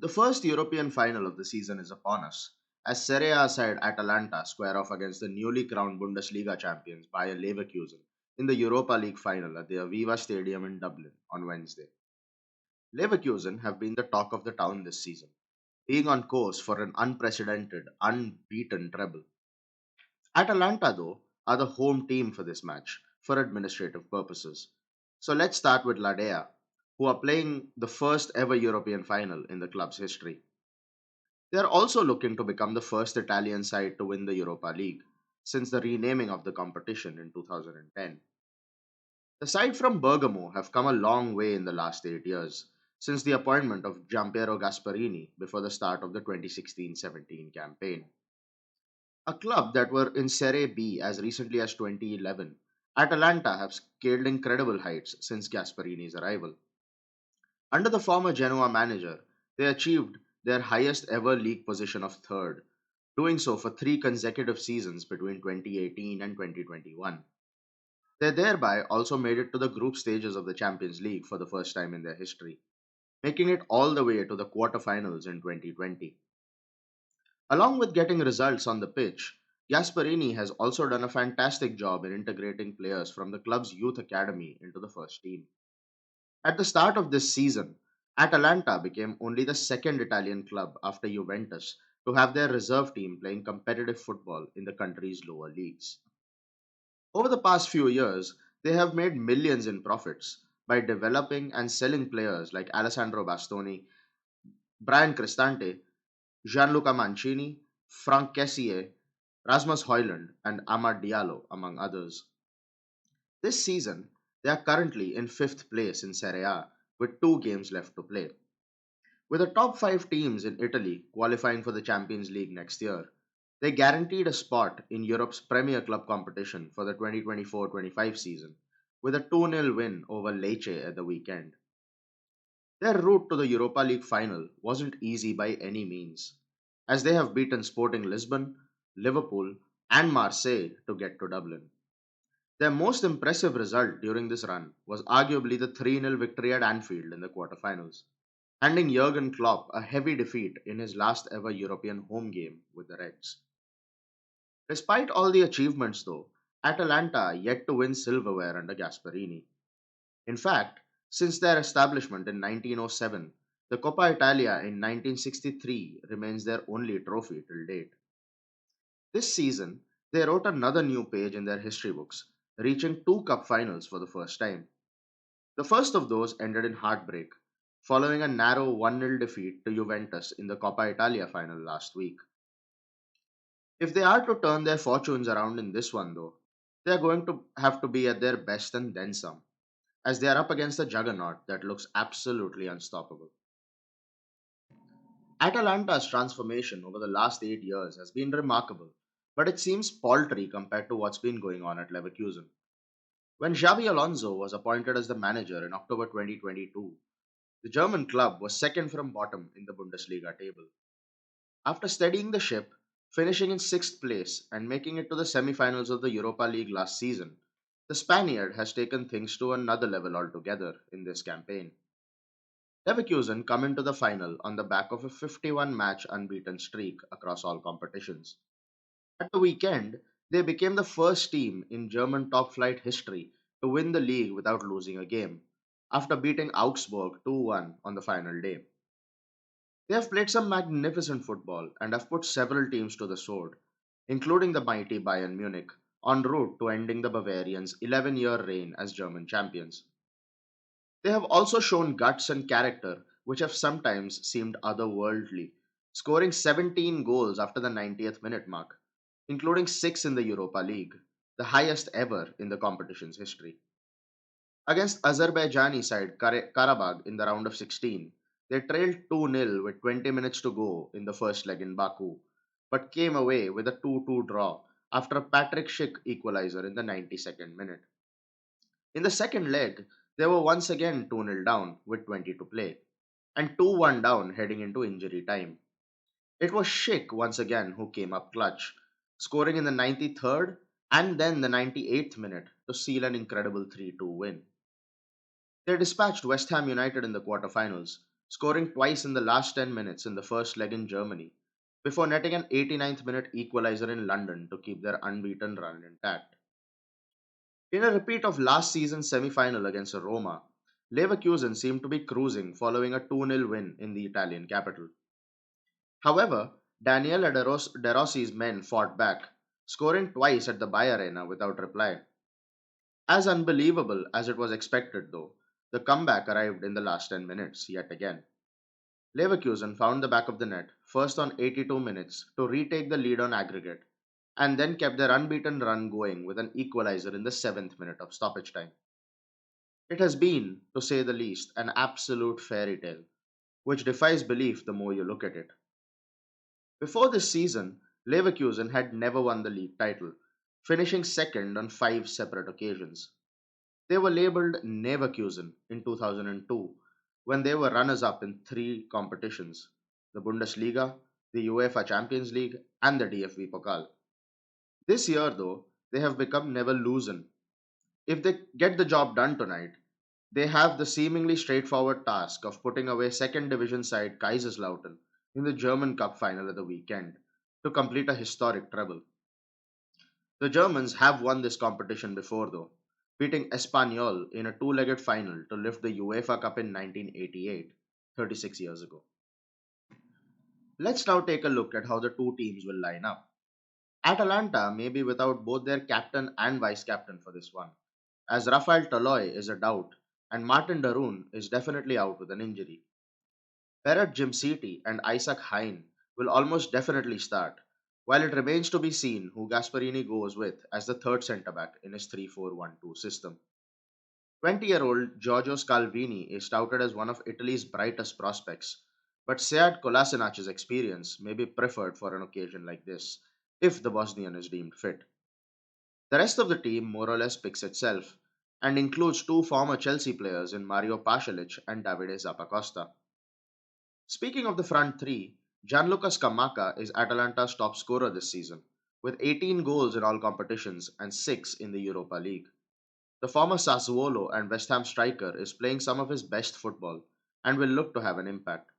The first European final of the season is upon us, as Serie A side Atalanta square off against the newly crowned Bundesliga champions Bayer Leverkusen in the Europa League final at the Aviva Stadium in Dublin on Wednesday. Leverkusen have been the talk of the town this season, being on course for an unprecedented, unbeaten treble. Atalanta, though, are the home team for this match for administrative purposes. So let's start with Ladea, who are playing the first ever European final in the club's history. They are also looking to become the first Italian side to win the Europa League since the renaming of the competition in 2010. The side from Bergamo have come a long way in the last 8 years since the appointment of Giampiero Gasparini before the start of the 2016-17 campaign. A club that were in Serie B as recently as 2011, Atalanta have scaled incredible heights since Gasparini's arrival. Under the former Genoa manager, they achieved their highest ever league position of third, doing so for three consecutive seasons between 2018 and 2021. They thereby also made it to the group stages of the Champions League for the first time in their history, making it all the way to the quarterfinals in 2020. Along with getting results on the pitch, Gasparini has also done a fantastic job in integrating players from the club's youth academy into the first team. At the start of this season, Atalanta became only the second Italian club after Juventus to have their reserve team playing competitive football in the country's lower leagues. Over the past few years, they have made millions in profits by developing and selling players like Alessandro Bastoni, Brian Cristante, Gianluca Mancini, Frank Kessié, Rasmus Højlund, and Amad Diallo, among others. This season, they are currently in fifth place in Serie A with two games left to play. With the top five teams in Italy qualifying for the Champions League next year, they guaranteed a spot in Europe's premier club competition for the 2024-25 season with a 2-0 win over Lecce at the weekend. Their route to the Europa League final wasn't easy by any means, as they have beaten Sporting Lisbon, Liverpool, and Marseille to get to Dublin. Their most impressive result during this run was arguably the 3-0 victory at Anfield in the quarterfinals, handing Jurgen Klopp a heavy defeat in his last ever European home game with the Reds. Despite all the achievements, though, Atalanta are yet to win silverware under Gasparini. In fact, since their establishment in 1907, the Coppa Italia in 1963 remains their only trophy till date. This season, they wrote another new page in their history books, reaching two cup finals for the first time. The first of those ended in heartbreak, following a narrow 1-0 defeat to Juventus in the Coppa Italia final last week. If they are to turn their fortunes around in this one, though, they are going to have to be at their best and then some, as they are up against a juggernaut that looks absolutely unstoppable. Atalanta's transformation over the last 8 years has been remarkable, but it seems paltry compared to what's been going on at Leverkusen. When Xavi Alonso was appointed as the manager in October 2022, the German club was second from bottom in the Bundesliga table. After steadying the ship, finishing in sixth place, and making it to the semi-finals of the Europa League last season, the Spaniard has taken things to another level altogether in this campaign. Leverkusen come into the final on the back of a 51 match unbeaten streak across all competitions. At the weekend, they became the first team in German top flight history to win the league without losing a game, after beating Augsburg 2-1 on the final day. They have played some magnificent football and have put several teams to the sword, including the mighty Bayern Munich, en route to ending the Bavarians' 11-year reign as German champions. They have also shown guts and character, which have sometimes seemed otherworldly, scoring 17 goals after the 90th minute mark, including 6 in the Europa League, the highest ever in the competition's history. Against Azerbaijani side Karabakh in the round of 16, they trailed 2-0 with 20 minutes to go in the first leg in Baku, but came away with a 2-2 draw after a Patrick Schick equalizer in the 92nd minute. In the second leg, they were once again 2-0 down with 20 to play, and 2-1 down heading into injury time. It was Schick once again who came up clutch, scoring in the 93rd and then the 98th minute to seal an incredible 3-2 win. They dispatched West Ham United in the quarterfinals, scoring twice in the last 10 minutes in the first leg in Germany, before netting an 89th minute equaliser in London to keep their unbeaten run intact. In a repeat of last season's semi-final against Roma, Leverkusen seemed to be cruising following a 2-0 win in the Italian capital. However, Daniele De Rossi's men fought back, scoring twice at the Bayer Arena without reply. As unbelievable as it was expected, though, the comeback arrived in the last 10 minutes yet again. Leverkusen found the back of the net, first on 82 minutes, to retake the lead on aggregate, and then kept their unbeaten run going with an equalizer in the 7th minute of stoppage time. It has been, to say the least, an absolute fairy tale, which defies belief the more you look at it. Before this season, Leverkusen had never won the league title, finishing second on five separate occasions. They were labelled Neverkusen in 2002 when they were runners up in three competitions: the Bundesliga, the UEFA Champions League, and the DFB Pokal. This year, though, they have become Neverlusen. If they get the job done tonight, they have the seemingly straightforward task of putting away second division side Kaiserslautern in the German Cup final at the weekend to complete a historic treble. The Germans have won this competition before, though, beating Espanyol in a two-legged final to lift the UEFA Cup in 1988, 36 years ago. Let's now take a look at how the two teams will line up. Atalanta may be without both their captain and vice captain for this one, as Rafael Toloi is a doubt and Martin Darun is definitely out with an injury. Berat Jimsiti and Isaac Hein will almost definitely start, while it remains to be seen who Gasparini goes with as the third centre back in his 3-4-1-2 system. 20-year-old Giorgio Scalvini is touted as one of Italy's brightest prospects, but Sead Kolasinac's experience may be preferred for an occasion like this, if the Bosnian is deemed fit. The rest of the team more or less picks itself, and includes two former Chelsea players in Mario Pasalic and Davide Zappacosta. Speaking of the front three, Gianluca Scamacca is Atalanta's top scorer this season, with 18 goals in all competitions and 6 in the Europa League. The former Sassuolo and West Ham striker is playing some of his best football and will look to have an impact.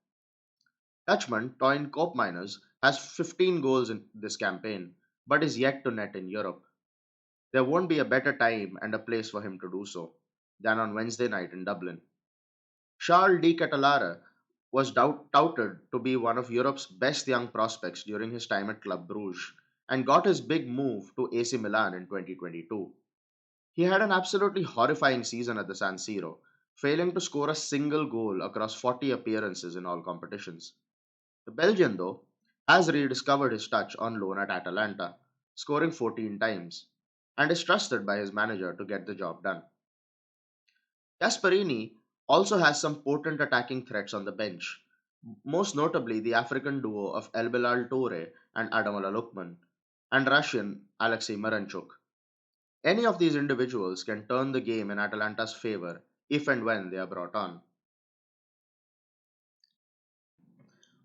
Dutchman Toyn Koopmeiners has 15 goals in this campaign, but is yet to net in Europe. There won't be a better time and a place for him to do so than on Wednesday night in Dublin. Charles de Catalara was touted to be one of Europe's best young prospects during his time at Club Brugge and got his big move to AC Milan in 2022. He had an absolutely horrifying season at the San Siro, failing to score a single goal across 40 appearances in all competitions. The Belgian, though, has rediscovered his touch on loan at Atalanta, scoring 14 times, and is trusted by his manager to get the job done. Gasparini also has some potent attacking threats on the bench, most notably the African duo of El Bilal Toure and Ademola Lookman, and Russian Alexei Miranchuk. Any of these individuals can turn the game in Atalanta's favour if and when they are brought on.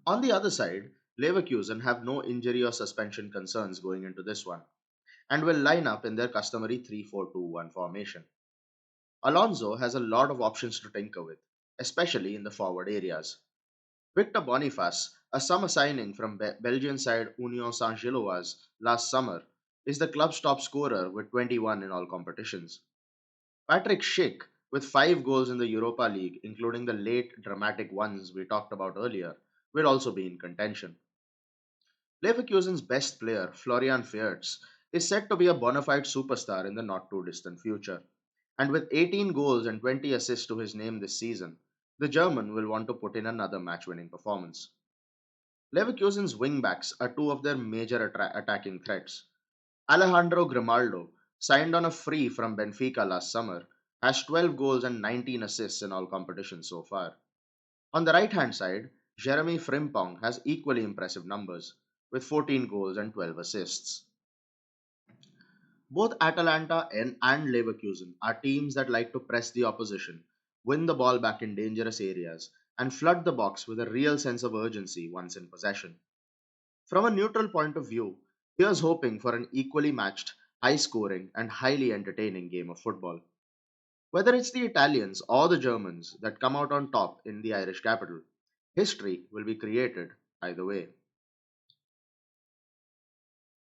On the other side, Leverkusen have no injury or suspension concerns going into this one, and will line up in their customary 3-4-2-1 formation. Alonso has a lot of options to tinker with, especially in the forward areas. Victor Boniface, a summer signing from Belgian side Union Saint-Gilloise last summer, is the club's top scorer with 21 in all competitions. Patrick Schick, with 5 goals in the Europa League, including the late dramatic ones we talked about earlier, will also be in contention. Leverkusen's best player, Florian Wirtz, is said to be a bona fide superstar in the not too distant future. And with 18 goals and 20 assists to his name this season, the German will want to put in another match winning performance. Leverkusen's wingbacks are two of their major attacking threats. Alejandro Grimaldo, signed on a free from Benfica last summer, has 12 goals and 19 assists in all competitions so far. On the right hand side, Jeremy Frimpong has equally impressive numbers, with 14 goals and 12 assists. Both Atalanta and Leverkusen are teams that like to press the opposition, win the ball back in dangerous areas, and flood the box with a real sense of urgency once in possession. From a neutral point of view, here's hoping for an equally matched, high scoring, and highly entertaining game of football. Whether it's the Italians or the Germans that come out on top in the Irish capital, History will be created either way.